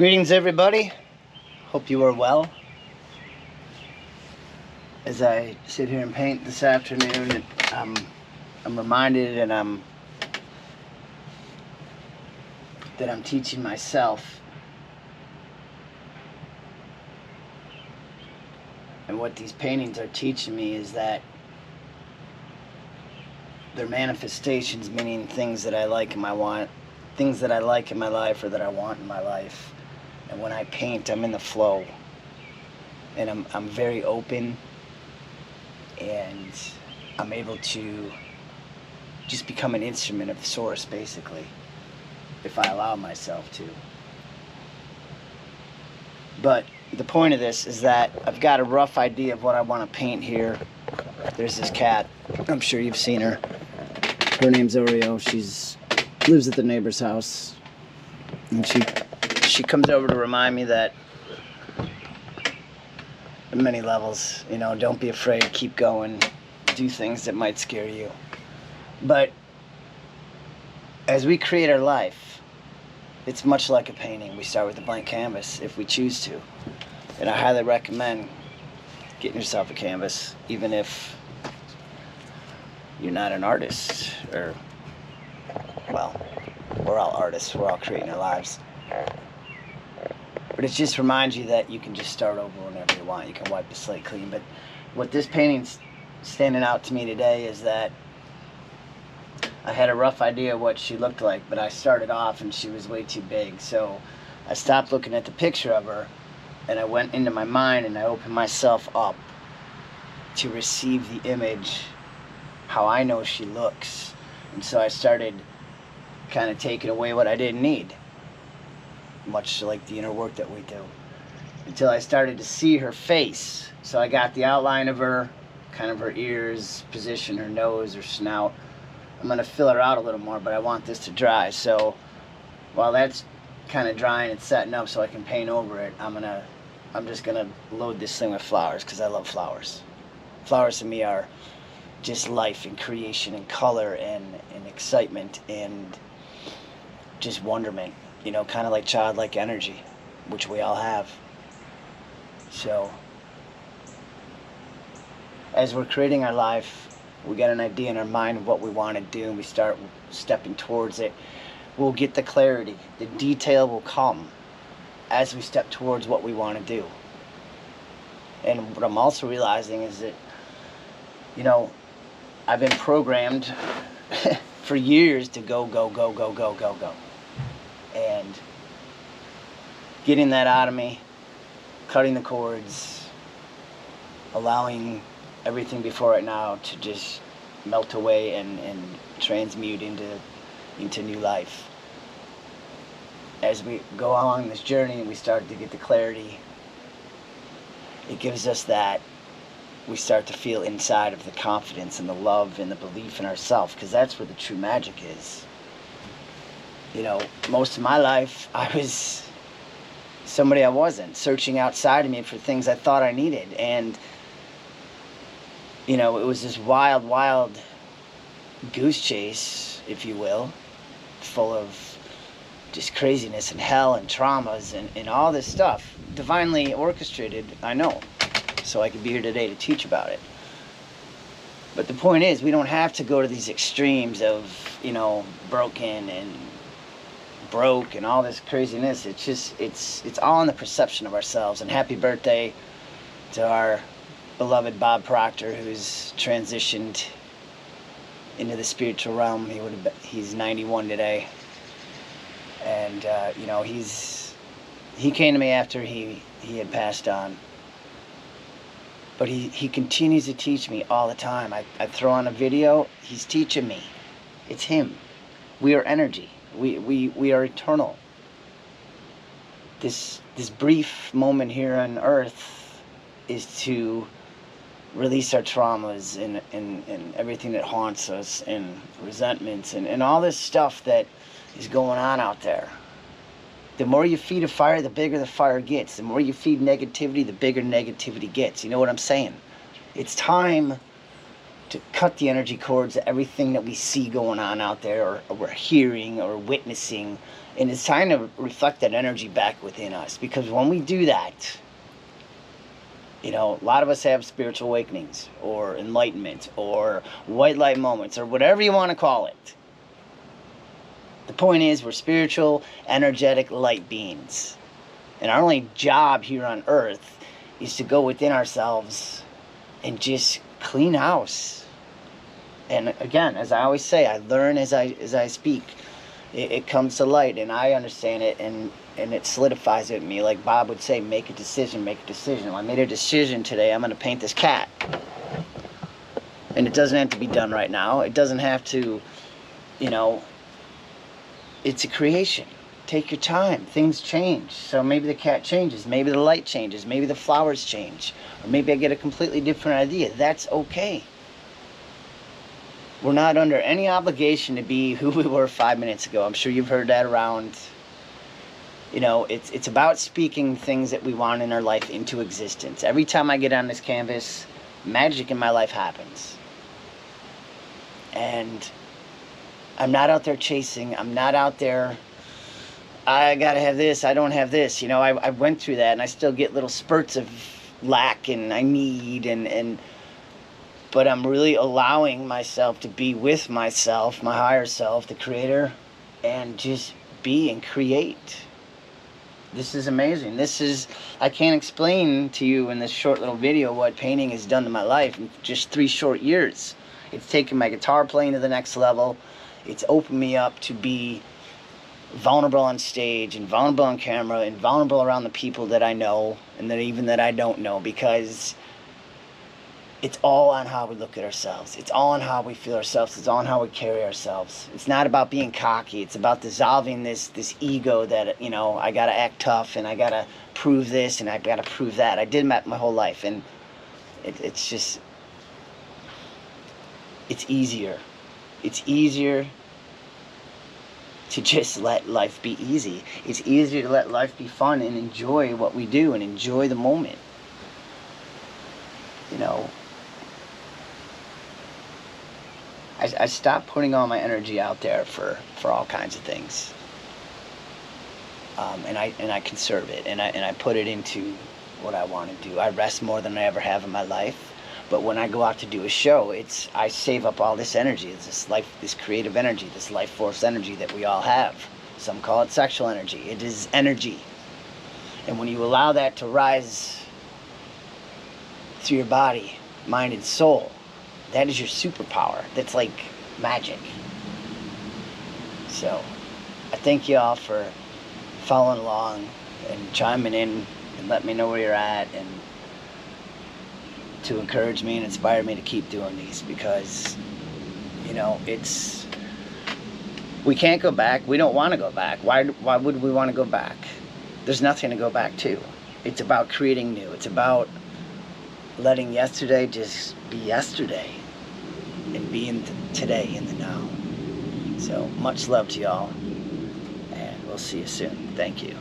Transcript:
Greetings, everybody. Hope you are well. As I sit here and paint this afternoon, I'm reminded that I'm teaching myself. And what these paintings are teaching me is that they're manifestations, meaning things that I like and I want, things that I like in my life or that I want in my life. And when I paint, I'm in the flow, and I'm very open, and I'm able to just become an instrument of the source, basically, if I allow myself to. But the point of this is that I've got a rough idea of what I want to paint here. There's this cat. I'm sure you've seen her. Her name's Oreo. She's lives at the neighbor's house, and she comes over to remind me that at many levels, don't be afraid, keep going, do things that might scare you. But as we create our life, it's much like a painting. We start with a blank canvas if we choose to. And I highly recommend getting yourself a canvas, even if you're not an artist, or, well, we're all artists, we're all creating our lives. But it just reminds you that you can just start over whenever you want. You can wipe the slate clean. But what this painting's standing out to me today is that I had a rough idea of what she looked like, but I started off and she was way too big. So I stopped looking at the picture of her, and I went into my mind and I opened myself up to receive the image how I know she looks. And so I started kind of taking away what I didn't need, much like the inner work that we do, until I started to see her face. So I got the outline of her, kind of her ears, position, her nose, her snout. I'm going to fill her out a little more, but I want this to dry. So while that's kind of drying and setting up so I can paint over it, I'm just going to load this thing with flowers, because I love flowers. Flowers to me are just life and creation and color and excitement and just wonderment. Kind of like childlike energy, which we all have. So, as we're creating our life, we get an idea in our mind of what we want to do, and we start stepping towards it. We'll get the clarity. The detail will come as we step towards what we want to do. And what I'm also realizing is that, I've been programmed for years to go. And getting that out of me, cutting the cords, allowing everything before it now to just melt away and transmute into new life. As we go along this journey and we start to get the clarity, it gives us that, we start to feel inside of the confidence and the love and the belief in ourselves, because that's where the true magic is. Most of my life, I was somebody I wasn't, searching outside of me for things I thought I needed. And, it was this wild goose chase, if you will, full of just craziness and hell and traumas and all this stuff. Divinely orchestrated, I know, so I could be here today to teach about it. But the point is, we don't have to go to these extremes of, broken and broke and all this craziness. It's just it's all in the perception of ourselves. And happy birthday to our beloved Bob Proctor, who's transitioned into the spiritual realm. He's 91 today, and he came to me after he had passed on. But he continues to teach me all the time. I throw on a video, he's teaching me. It's him. We are energy. We are eternal. This brief moment here on earth is to release our traumas and everything that haunts us, and resentments and all this stuff that is going on out there. The more you feed a fire, the bigger the fire gets. The more you feed negativity, the bigger negativity gets. You know what I'm saying? It's time to cut the energy cords of everything that we see going on out there, or we're hearing or witnessing. And it's time to reflect that energy back within us, because when we do that, you know, a lot of us have spiritual awakenings or enlightenment or white light moments or whatever you want to call it. The point is, we're spiritual, energetic light beings. And our only job here on earth is to go within ourselves and just clean house. And again, as I always say, I learn as I speak. It comes to light, and I understand it, and it solidifies it in me. Like Bob would say, make a decision, make a decision. Well, I made a decision today. I'm going to paint this cat. And it doesn't have to be done right now. It doesn't have to, you know, it's a creation. Take your time. Things change. So maybe the cat changes. Maybe the light changes. Maybe the flowers change. Or maybe I get a completely different idea. That's okay. We're not under any obligation to be who we were 5 minutes ago. I'm sure you've heard that around. You know, it's about speaking things that we want in our life into existence. Every time I get on this canvas, magic in my life happens. And I'm not out there chasing. I'm not out there, I gotta have this, I don't have this. You know, I went through that, and I still get little spurts of lack, and I need, but I'm really allowing myself to be with myself, my higher self, the creator, and just be and create. This is amazing. I can't explain to you in this short little video what painting has done to my life in just 3 short years. It's taken my guitar playing to the next level. It's opened me up to be vulnerable on stage, and vulnerable on camera, and vulnerable around the people that I know, and that I don't know, because it's all on how we look at ourselves. It's all on how we feel ourselves. It's all on how we carry ourselves. It's not about being cocky. It's about dissolving this ego that, you know, I gotta act tough, and I gotta prove this, and I gotta prove that. I did that my whole life, and it's just, it's easier. It's easier to just let life be easy. It's easier to let life be fun and enjoy what we do and enjoy the moment. You know, I stopped putting all my energy out there for all kinds of things, and I conserve it, and I put it into what I want to do. I rest more than I ever have in my life, but when I go out to do a show, I save up all this energy. It's this creative energy, this life force energy that we all have. Some call it sexual energy. It is energy, and when you allow that to rise through your body, mind, and soul, that is your superpower. That's like magic. So I thank you all for following along and chiming in and letting me know where you're at, and to encourage me and inspire me to keep doing these, because, you know, we can't go back. We don't want to go back. Why would we want to go back? There's nothing to go back to. It's about creating new. It's about letting yesterday just be yesterday, and being today in the now. So much love to y'all, and we'll see you soon. Thank you.